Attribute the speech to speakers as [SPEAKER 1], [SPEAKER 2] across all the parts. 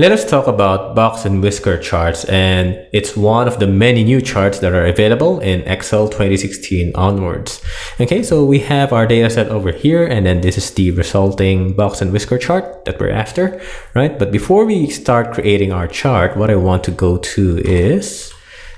[SPEAKER 1] Let us talk about box and whisker charts, and it's one of the many new charts that are available in Excel 2016 onwards. Okay, so we have our data set over here, and then this is the resulting box and whisker chart that we're after, right? But before we start creating our chart, what I want to go to is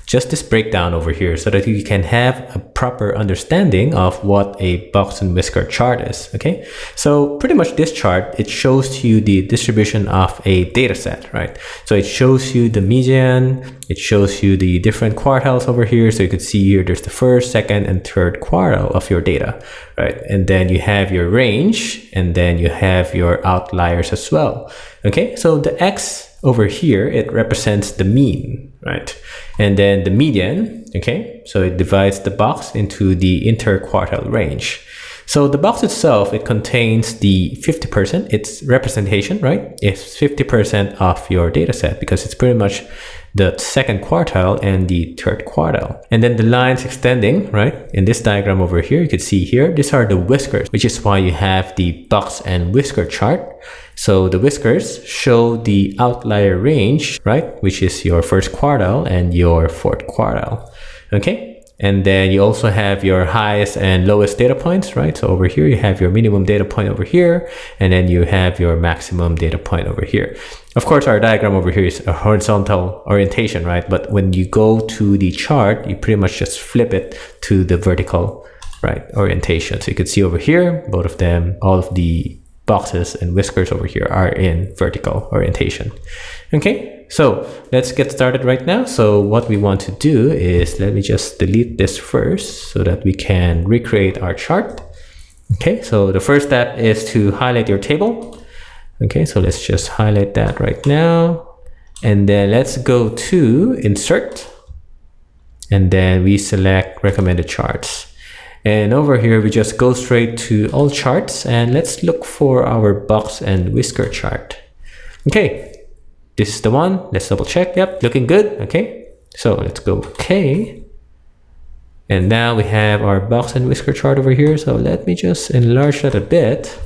[SPEAKER 1] just this breakdown over here so that you can have a proper understanding of what a box and whisker chart is. Okay, so pretty much this chart, it shows you the distribution of a data set, right? So it shows you the median, it shows you the different quartiles over here. So you could see here there's the first, second, and third quartile of your data, right? And then you have your range, and then you have your outliers as well. Okay, so the X over here, it represents the mean, right? And then the median, okay, so it divides the box into the interquartile range. So the box itself, it contains the 50%, it's representation, right? It's 50% of your data set because it's pretty much the second quartile and the third quartile. And then the lines extending, right? In this diagram over here, you can see here, these are the whiskers, which is why you have the box and whisker chart. So the whiskers show the outlier range, right? Which is your first quartile and your fourth quartile. Okay. And then you also have your highest and lowest data points, right? So over here, you have your minimum data point over here, and then you have your maximum data point over here. Of course, our diagram over here is a horizontal orientation, right? But when you go to the chart, you pretty much just flip it to the vertical, right, orientation. So you can see over here, both of them, all of the boxes and whiskers over here are in vertical orientation. Okay, so let's get started right now. So what we want to do is, let me just delete this first so that we can recreate our chart. Okay, so the first step is to highlight your table. Okay, so let's just highlight that right now. And then let's go to Insert. And then we select Recommended Charts. And over here, we just go straight to All Charts, and let's look for our box and whisker chart. Okay, this is the one. Let's double check. Yep, looking good. Okay, so let's go OK. And now we have our box and whisker chart over here. So let me just enlarge that a bit.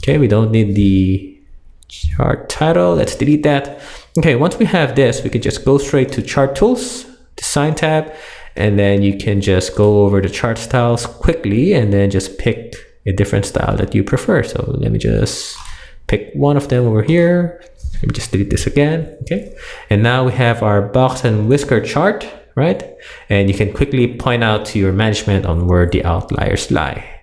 [SPEAKER 1] Okay, we don't need the chart title. Let's delete that. Okay, once we have this, we can just go straight to Chart Tools, Design tab, and then you can just go over the chart styles quickly and then just pick a different style that you prefer. So let me just pick one of them over here. Let me just delete this again. Okay. And now we have our box and whisker chart, right? And you can quickly point out to your management on where the outliers lie.